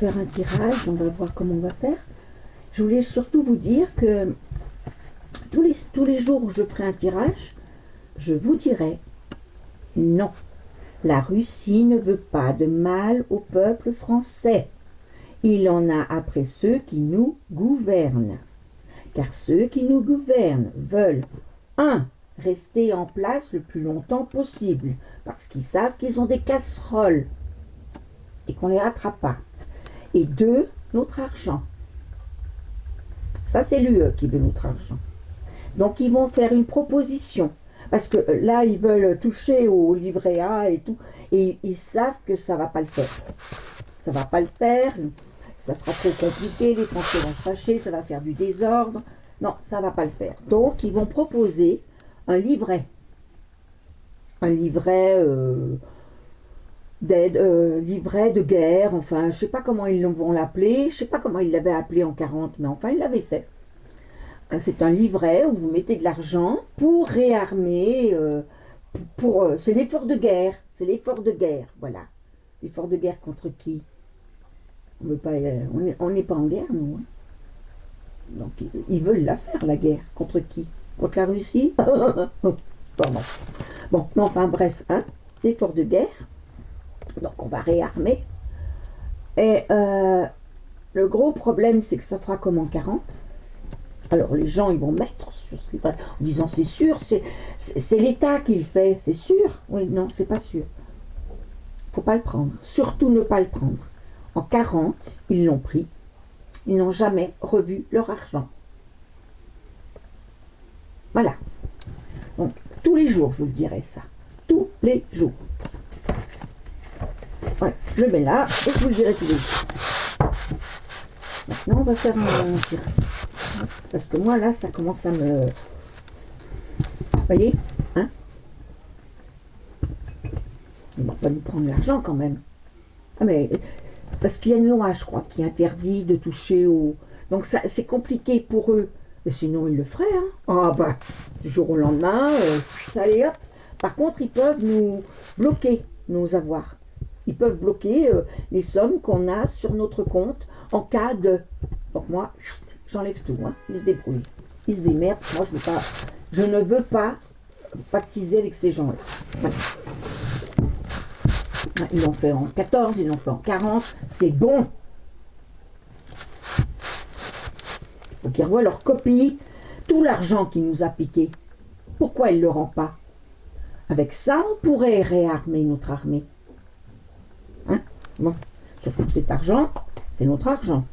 faire un tirage, on va voir comment on va faire. Je voulais surtout vous dire que tous les jours où je ferai un tirage, je vous dirai non. La Russie ne veut pas de mal au peuple français. Il en a après ceux qui nous gouvernent. Car ceux qui nous gouvernent veulent 1. Rester en place le plus longtemps possible, parce qu'ils savent qu'ils ont des casseroles et qu'on ne les rattrape pas. Et 2. Notre argent. Ça, c'est l'UE qui veut notre argent. Donc, ils vont faire une proposition. Parce que là, ils veulent toucher au livret A et tout. Et ils savent que ça ne va pas le faire. Ça ne va pas le faire. Ça sera trop compliqué. Les Français vont se fâcher. Ça va faire du désordre. Non, ça ne va pas le faire. Donc, ils vont proposer un livret. Un livret d'aide, livret de guerre. Enfin, je ne sais pas comment ils vont l'appeler. Je ne sais pas comment ils l'avaient appelé en 40. Mais enfin, ils l'avaient fait. C'est un livret où vous mettez de l'argent pour réarmer, c'est l'effort de guerre, voilà. L'effort de guerre contre qui? On veut pas, on n'est pas en guerre, nous. Hein. Donc, ils veulent la faire, la guerre. Contre qui? Contre la Russie? Pardon. Bon, mais enfin, bref, hein, l'effort de guerre. Donc, on va réarmer. Et le gros problème, c'est que ça fera comme en 40. Alors les gens, ils vont mettre sur ce livret en disant c'est sûr, c'est l'État qui le fait, c'est sûr. Oui, non, c'est pas sûr. Faut pas le prendre. Surtout ne pas le prendre. En 40, ils l'ont pris. Ils n'ont jamais revu leur argent. Voilà. Donc, tous les jours, je vous le dirai ça. Tous les jours. Voilà, je le mets là et je vous le dirai tous les jours. Maintenant, on va faire un tirage. Parce que moi, là, ça commence à me... Vous voyez, hein? Ils vont pas nous prendre l'argent, quand même. Ah, mais... Parce qu'il y a une loi, je crois, qui interdit de toucher au... Donc, ça, c'est compliqué pour eux. Mais sinon, ils le feraient, hein? Ah, bah, du jour au lendemain, allez, hop. Par contre, ils peuvent nous bloquer nos avoirs. Ils peuvent bloquer les sommes qu'on a sur notre compte en cas de... Donc, moi... J'enlève tout, hein. Ils se débrouillent. Ils se démerdent. Moi, je ne veux pas pactiser avec ces gens-là. Voilà. Ils l'ont fait en 14, ils l'ont fait en 40. C'est bon. Il faut qu'ils revoient leur copie. Tout l'argent qu'il nous a piqué. Pourquoi il ne le rend pas? Avec ça, on pourrait réarmer notre armée. Hein? Bon. Surtout que cet argent, c'est notre argent.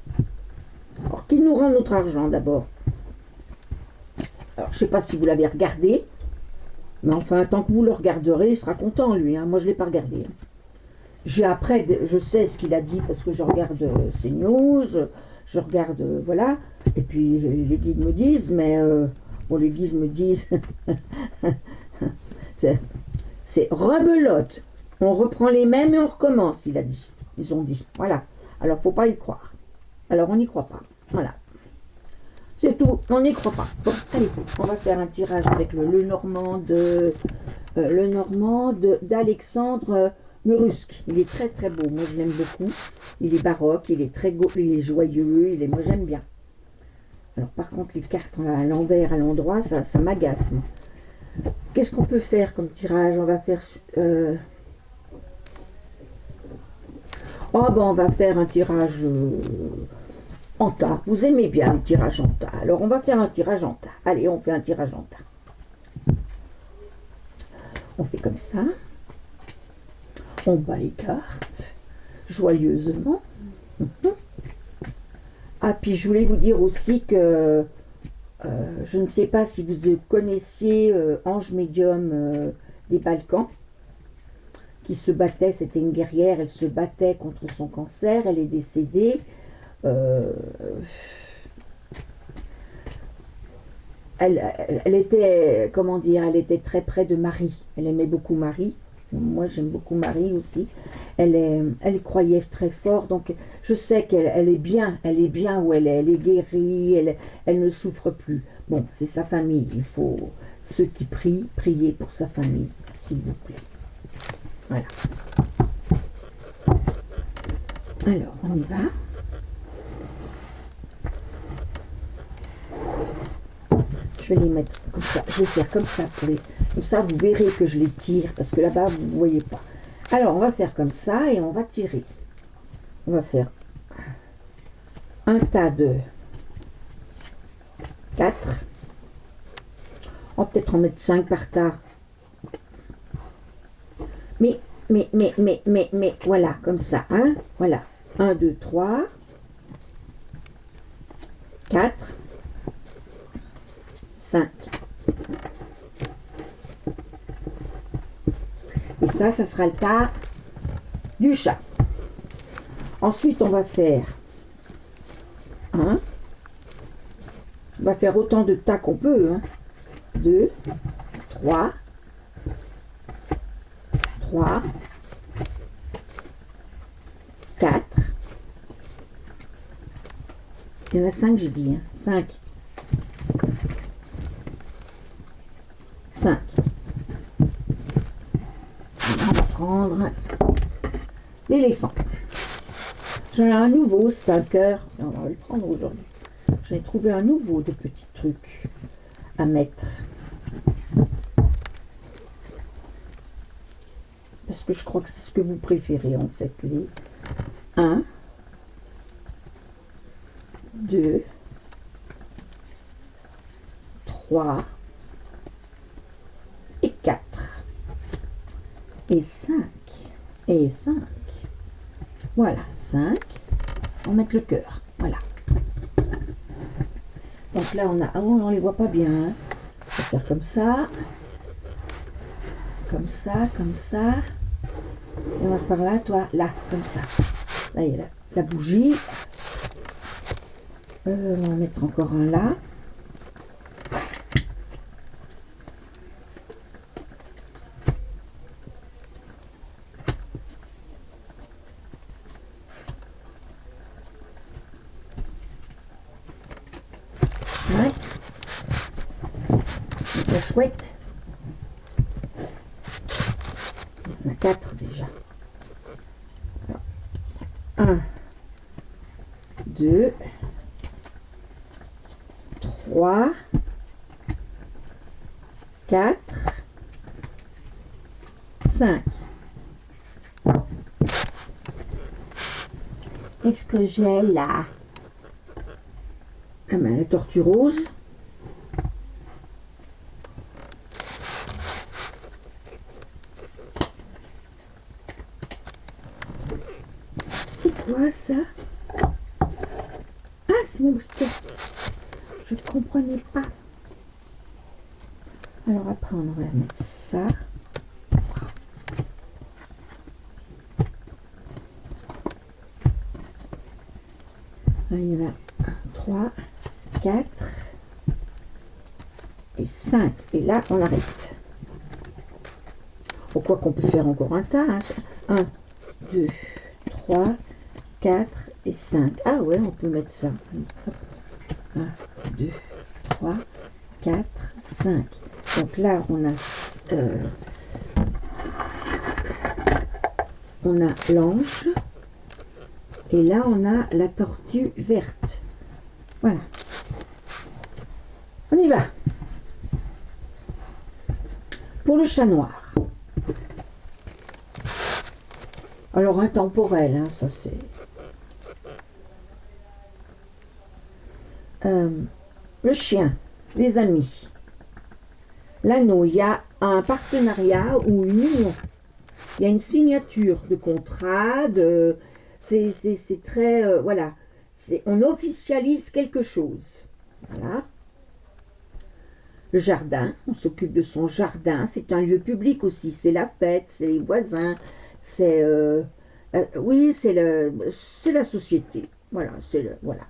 Alors, qu'il nous rend notre argent d'abord. Alors, je ne sais pas si vous l'avez regardé, mais enfin, tant que vous le regarderez, il sera content, lui. Hein. Moi, je ne l'ai pas regardé. Après, je sais ce qu'il a dit parce que je regarde ses news, je regarde, voilà. Et puis, les guides me disent, mais bon, les guides me disent, c'est rebelote. On reprend les mêmes et on recommence, il a dit. Ils ont dit, voilà. Alors, faut pas y croire. Alors, on n'y croit pas. Voilà. C'est tout. On n'y croit pas. Bon, allez, on va faire un tirage avec le Normand d'Alexandre Murusque. Il est très, très beau. Moi, je l'aime beaucoup. Il est baroque, il est très beau, il est joyeux. Moi, j'aime bien. Alors, par contre, les cartes à l'envers, à l'endroit, ça m'agace. Qu'est-ce qu'on peut faire comme tirage? On va faire... Oh, ben, on va faire un tirage... en tas. Vous aimez bien les tirages en tas. Alors, on va faire un tirage en tas. Allez, on fait un tirage en tas. On fait comme ça. On bat les cartes. Joyeusement. Ah, puis je voulais vous dire aussi que je ne sais pas si vous connaissiez Ange Médium des Balkans, qui se battait, c'était une guerrière, elle se battait contre son cancer, elle est décédée. Elle était, comment dire, elle était très près de Marie. Elle aimait beaucoup Marie. Moi, j'aime beaucoup Marie aussi. Elle croyait très fort. Donc, je sais qu'elle est bien. Elle est bien où elle est. Elle est guérie. Elle ne souffre plus. Bon, c'est sa famille. Il faut, ceux qui prient, prier pour sa famille, s'il vous plaît. Voilà. Alors, on y va. Je vais les mettre comme ça. Je vais faire comme ça pour les. Comme ça, vous verrez que je les tire parce que là-bas, vous ne voyez pas. Alors, on va faire comme ça et on va tirer. On va faire un tas de 4. On va peut-être en mettre 5 par tas. Mais, voilà, comme ça, hein. Voilà. 1, 2, 3, 4, 5. Et ça sera le tas du chat. Ensuite, on va faire on va faire autant de tas qu'on peut. 2, 3, 4. Il y en a 5, j'ai dit. 5. 5. On va prendre l'éléphant. J'en ai un nouveau, c'est un cœur. On va le prendre aujourd'hui. J'en ai trouvé un nouveau de petits trucs à mettre. Parce que je crois que c'est ce que vous préférez en fait. Les 1, 2, 3 et 4 et 5 et 5. Voilà, 5. On va mettre le cœur. Voilà. Donc là, on a... Oh, on les voit pas bien. Hein. On va faire comme ça. Comme ça, comme ça. Et on va par là, toi, là, comme ça. Là, il y a la bougie. On va en mettre encore un là. Ouais. C'est chouette. Il y en a 4 déjà. 1, 2, 3, 4, 5. Qu'est-ce que j'ai là? Ah ben, la tortue rose. C'est quoi ça? Ah, c'est mon briquet. Je ne comprenais pas. Alors après, on va mettre ça. Là, il y en a 3, 4 et 5. Et là, on arrête. Pourquoi qu'on peut faire encore un tas? 1, 2, 3, 4 et 5. Ah ouais, on peut mettre ça. 1, 2, 3, 4, 5. Donc là, on a l'ange. Et là, on a la tortue verte. Voilà. On y va. Pour le chat noir. Alors, intemporel, hein, ça c'est... le chien, les amis. L'anneau, il y a un partenariat ou une union. Il y a une signature de contrat, c'est très... voilà. On officialise quelque chose. Voilà. Le jardin, on s'occupe de son jardin. C'est un lieu public aussi. C'est la fête, c'est les voisins. C'est... oui, c'est la société. Voilà, voilà.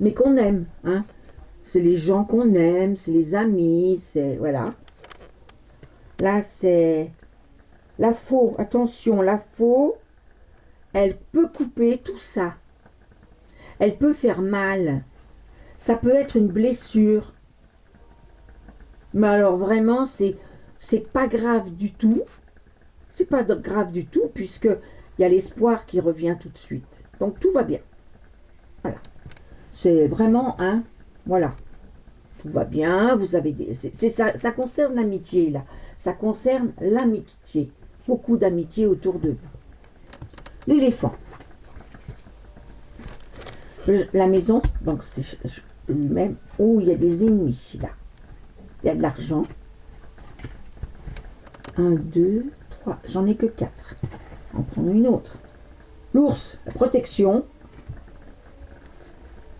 Mais qu'on aime, hein. C'est les gens qu'on aime, c'est les amis, c'est... Voilà. Là, c'est... La faux, attention, la faux, elle peut couper tout ça. Elle peut faire mal. Ça peut être une blessure. Mais alors vraiment, c'est pas grave du tout. C'est pas grave du tout, puisque il y a l'espoir qui revient tout de suite. Donc tout va bien. Voilà. C'est vraiment un, voilà. Tout va bien, vous avez des... ça, ça concerne l'amitié, là. Ça concerne l'amitié. Beaucoup d'amitié autour de vous. L'éléphant. La maison, donc c'est lui-même, où il y a des ennemis, là. Il y a de l'argent. 1, 2, 3. J'en ai que 4. On prend une autre. L'ours, la protection.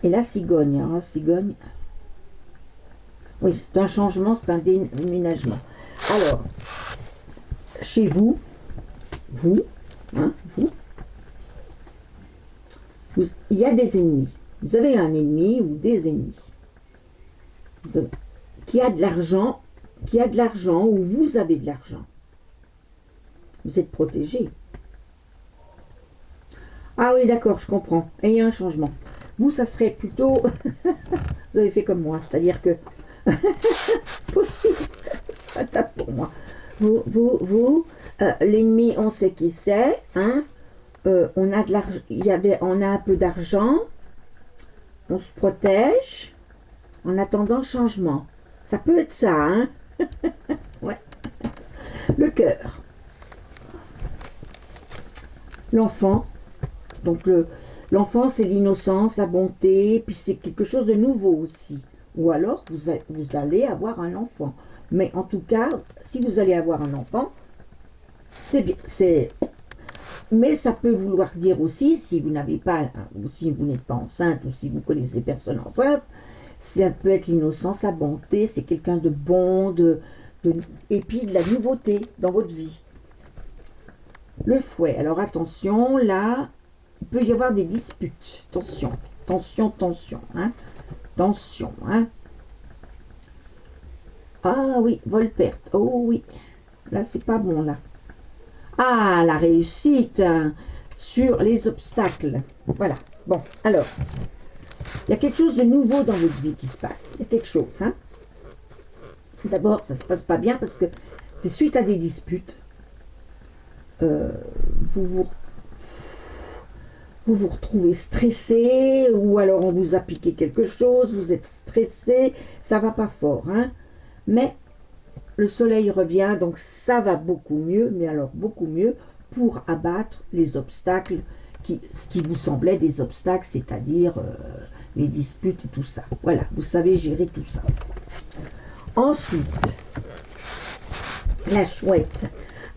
Et la cigogne. Alors, la cigogne... Oui, c'est un changement, c'est un déménagement. Alors, chez vous, hein, il y a des ennemis. Vous avez un ennemi ou des ennemis. Qui a de l'argent, ou vous avez de l'argent. Vous êtes protégé. Ah oui, d'accord, je comprends. Et il y a un changement. Vous, ça serait plutôt... Vous avez fait comme moi, c'est-à-dire que... Possible, ça tape pour moi. Vous l'ennemi, on sait qui c'est, hein. On a de l'argent, on a un peu d'argent, on se protège, en attendant le changement. Ça peut être ça, hein. Ouais. Le cœur. L'enfant. Donc l'enfant, c'est l'innocence, la bonté, puis c'est quelque chose de nouveau aussi. Ou alors, vous allez avoir un enfant. Mais en tout cas, si vous allez avoir un enfant, c'est bien. Mais ça peut vouloir dire aussi, si vous n'avez pas, ou si vous n'êtes pas enceinte, ou si vous connaissez personne enceinte, ça peut être l'innocence, la bonté, c'est quelqu'un de bon, et puis de la nouveauté dans votre vie. Le fouet. Alors attention, là, il peut y avoir des disputes. Attention, attention, hein. Attention, hein. Ah oui, vol-perte. Oh oui. Là, c'est pas bon, là. Ah, la réussite, hein, sur les obstacles. Voilà. Bon, alors, il y a quelque chose de nouveau dans votre vie qui se passe. Il y a quelque chose, hein. D'abord, ça se passe pas bien parce que c'est suite à des disputes. Vous vous retrouvez stressé, ou alors on vous a piqué quelque chose, vous êtes stressé, ça va pas fort, hein. Mais le soleil revient, donc ça va beaucoup mieux, mais alors beaucoup mieux pour abattre les obstacles, ce qui vous semblait des obstacles, c'est-à-dire les disputes et tout ça. Voilà, vous savez gérer tout ça. Ensuite, la chouette.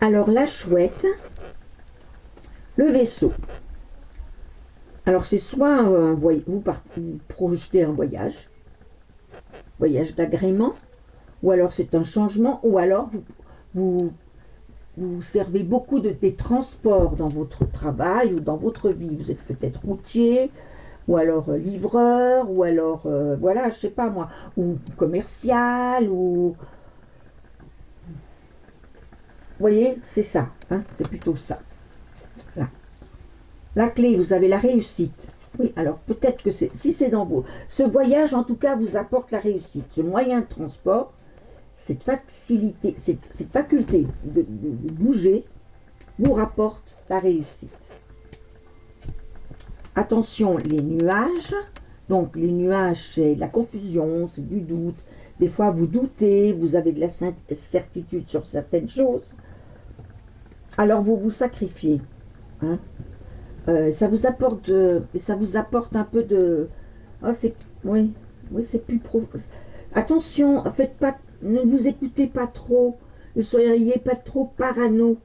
Alors la chouette, le vaisseau. Alors c'est soit vous projetez un voyage d'agrément, ou alors c'est un changement, ou alors vous servez beaucoup des transports dans votre travail ou dans votre vie. Vous êtes peut-être routier, ou alors livreur, ou alors, voilà, je sais pas moi, ou commercial, ou... Vous voyez, c'est ça, hein, c'est plutôt ça. Voilà. La clé, vous avez la réussite. Oui, alors peut-être que si c'est dans vous. Ce voyage, en tout cas, vous apporte la réussite. Ce moyen de transport, cette facilité, cette faculté de bouger, vous rapporte la réussite. Attention, les nuages. Donc, les nuages, c'est de la confusion, c'est du doute. Des fois, vous doutez, vous avez de la certitude sur certaines choses. Alors, vous vous sacrifiez. Hein. Ça vous apporte un peu de... Oh, oui, c'est plus profond. Attention, faites pas, ne vous écoutez pas trop. Ne soyez pas trop parano.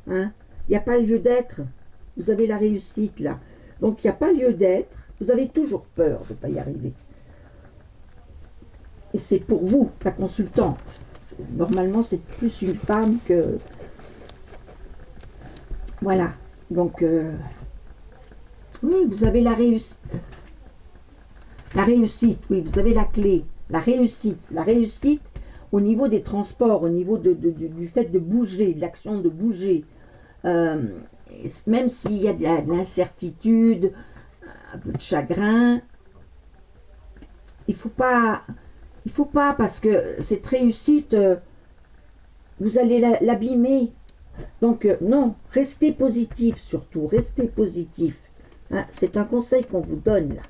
Hein. Il n'y a pas lieu d'être. Vous avez la réussite, là. Donc, il n'y a pas lieu d'être. Vous avez toujours peur de ne pas y arriver. Et c'est pour vous, la consultante. Normalement, c'est plus une femme que... Voilà. Donc, oui, vous avez la réussite. La réussite, oui, vous avez la clé. La réussite au niveau des transports, au niveau du fait de bouger, de l'action de bouger. Même s'il y a de l'incertitude, un peu de chagrin, il faut pas parce que cette réussite, vous allez l'abîmer. Donc, non, restez positif surtout, restez positif. Hein, c'est un conseil qu'on vous donne là.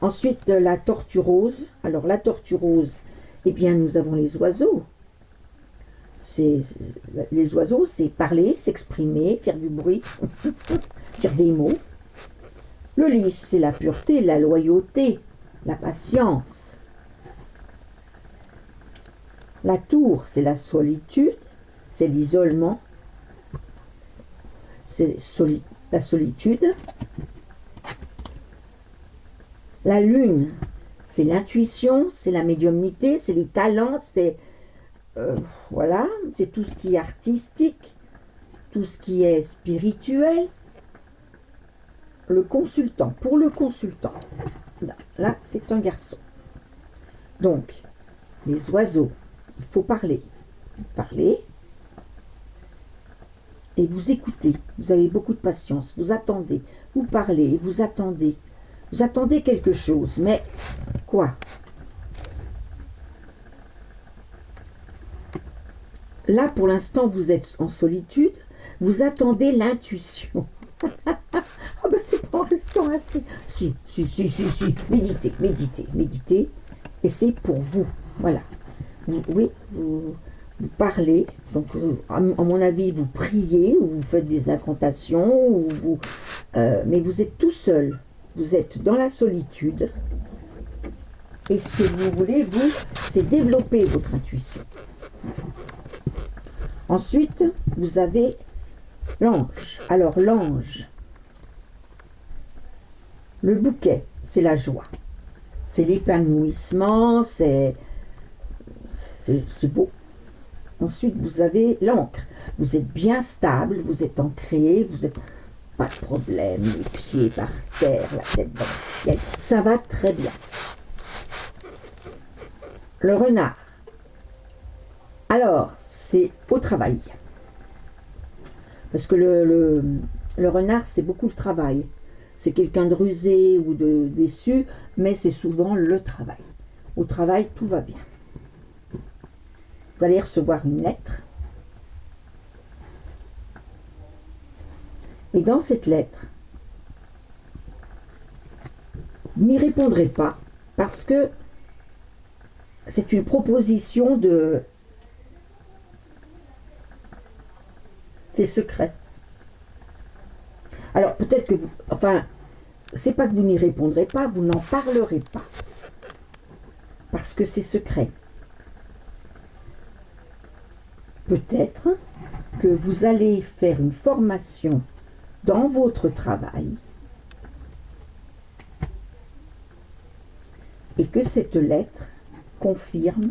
Ensuite, la tortue rose. Alors, la tortue rose, eh bien, nous avons les oiseaux. Les oiseaux, c'est parler, s'exprimer, faire du bruit, dire des mots. Le lys, c'est la pureté, la loyauté, la patience. La tour, c'est la solitude, c'est l'isolement, c'est la solitude. La lune, c'est l'intuition, c'est la médiumnité, c'est les talents, c'est voilà, c'est tout ce qui est artistique, tout ce qui est spirituel. Le consultant, pour le consultant, là c'est un garçon. Donc, les oiseaux, il faut parler. Parler et vous écoutez. Vous avez beaucoup de patience, vous attendez, vous parlez, vous attendez. Vous attendez quelque chose, mais quoi? Là, pour l'instant, vous êtes en solitude, vous attendez l'intuition. Ah ben c'est pas en restant assis. Si. Méditez, méditez, méditez. Et c'est pour vous. Voilà. Vous parlez. Donc, à mon avis, vous priez, ou vous faites des incantations, mais vous êtes tout seul. Vous êtes dans la solitude. Et ce que vous voulez, vous, c'est développer votre intuition. Ensuite, vous avez l'ange. Alors, l'ange, le bouquet, c'est la joie. C'est l'épanouissement, c'est beau. Ensuite, vous avez l'encre. Vous êtes bien stable, vous êtes ancré, vous êtes pas de problème, les pieds par terre, la tête dans le ciel. Ça va très bien. Le renard. Alors, c'est au travail. Parce que le renard, c'est beaucoup le travail. C'est quelqu'un de rusé ou de déçu, mais c'est souvent le travail. Au travail, tout va bien. Vous allez recevoir une lettre. Et dans cette lettre, vous n'y répondrez pas parce que c'est une proposition de... C'est secret. Alors peut-être que vous... Enfin, c'est pas que vous n'y répondrez pas, vous n'en parlerez pas. Parce que c'est secret. Peut-être que vous allez faire une formation dans votre travail et que cette lettre confirme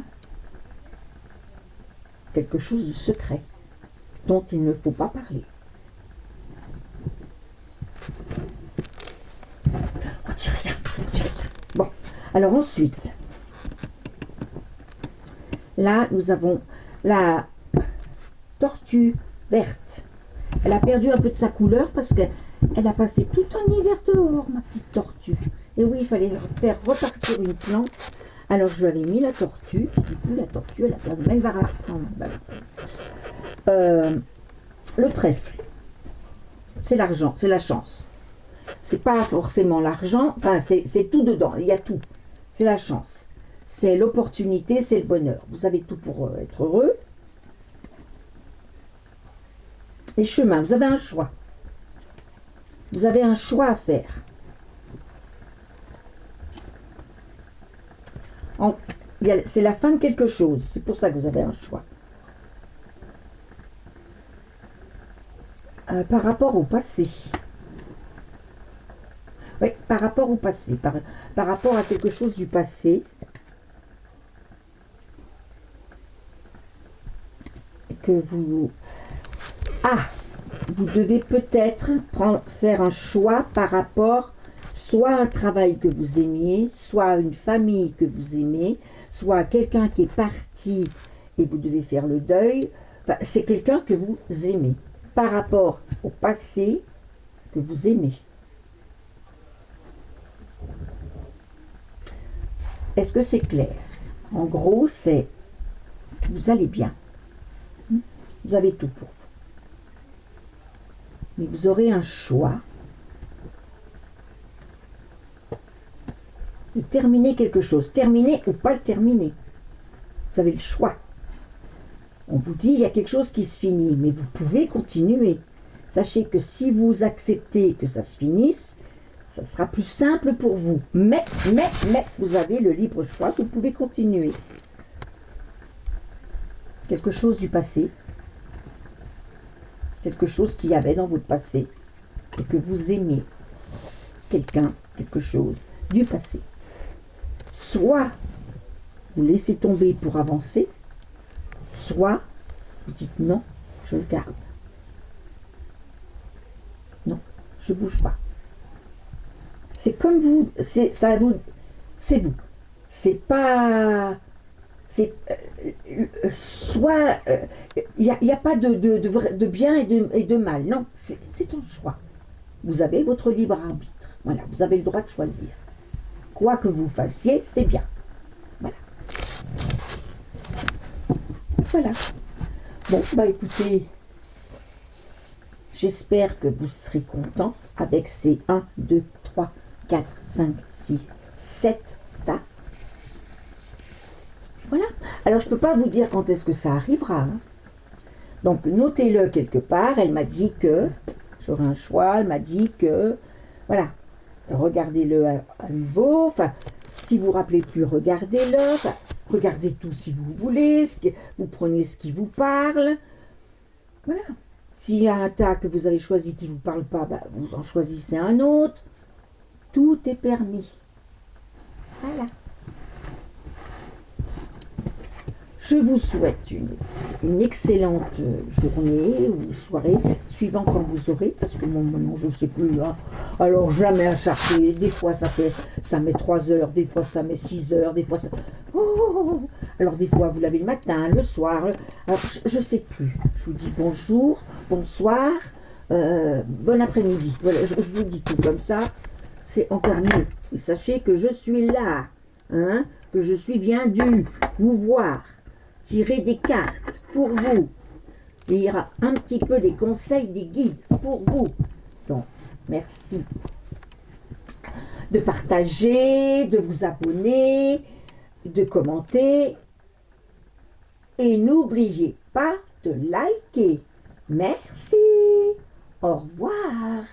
quelque chose de secret dont il ne faut pas parler. On dit rien, on dit rien. Bon, alors ensuite, là nous avons la tortue verte. Elle a perdu un peu de sa couleur parce qu'elle a passé tout un hiver dehors, ma petite tortue. Et oui, il fallait faire repartir une plante. Alors je lui avais mis la tortue, du coup la tortue, elle a perdu, mais elle va la reprendre. Le trèfle, c'est l'argent, c'est la chance. C'est pas forcément l'argent, enfin c'est tout dedans, il y a tout. C'est la chance, c'est l'opportunité, c'est le bonheur. Vous avez tout pour être heureux. Les chemins, vous avez un choix. Vous avez un choix à faire. C'est la fin de quelque chose, c'est pour ça que vous avez un choix. Par rapport au passé. Oui, par rapport au passé, par rapport à quelque chose du passé. Que vous... vous devez peut-être faire un choix par rapport soit à un travail que vous aimiez, soit à une famille que vous aimez, soit à quelqu'un qui est parti et vous devez faire le deuil. Enfin, c'est quelqu'un que vous aimez par rapport au passé que vous aimez. Est-ce que c'est clair? En gros, c'est vous allez bien. Vous avez tout pour vous. Mais vous aurez un choix de terminer quelque chose. Terminer ou pas le terminer. Vous avez le choix. On vous dit, il y a quelque chose qui se finit, mais vous pouvez continuer. Sachez que si vous acceptez que ça se finisse, ça sera plus simple pour vous. Mais, vous avez le libre choix, vous pouvez continuer. Quelque chose du passé, quelque chose qu'il y avait dans votre passé, et que vous aimiez. Quelqu'un, quelque chose du passé. Soit vous laissez tomber pour avancer, soit vous dites non, je le garde. Non, je ne bouge pas. C'est comme vous, c'est vous. C'est pas, c'est soit il n'y a pas de bien et de mal. Non, c'est un choix. Vous avez votre libre arbitre. Voilà, vous avez le droit de choisir. Quoi que vous fassiez, c'est bien. Voilà. Voilà. Bon, bah écoutez, j'espère que vous serez contents avec ces 1, 2, 3, 4, 5, 6, 7 tas. Voilà. Alors, je ne peux pas vous dire quand est-ce que ça arrivera. Hein. Donc, notez-le quelque part. Elle m'a dit que, j'aurai un choix, elle m'a dit que, voilà, regardez-le à nouveau. Enfin, si vous ne vous rappelez plus, regardez-le. Enfin, regardez tout si vous voulez. Vous prenez ce qui vous parle. Voilà. S'il y a un tas que vous avez choisi qui ne vous parle pas, bah, vous en choisissez un autre. Tout est permis. Voilà. Je vous souhaite une excellente journée ou soirée, suivant quand vous aurez, parce que non, je ne sais plus. Hein. Alors, jamais acharné. Des fois, ça met 3 heures, des fois, ça met 6 heures, des fois, ça... Oh, alors, des fois, vous l'avez le matin, le soir. Alors, je ne sais plus. Je vous dis bonjour, bonsoir, bon après-midi. Voilà, je vous dis tout comme ça. C'est encore mieux. Et sachez que je suis là, hein, que je viens vous voir. Tirer des cartes pour vous, lire un petit peu les conseils des guides pour vous. Donc, merci de partager, de vous abonner, de commenter et n'oubliez pas de liker. Merci. Au revoir.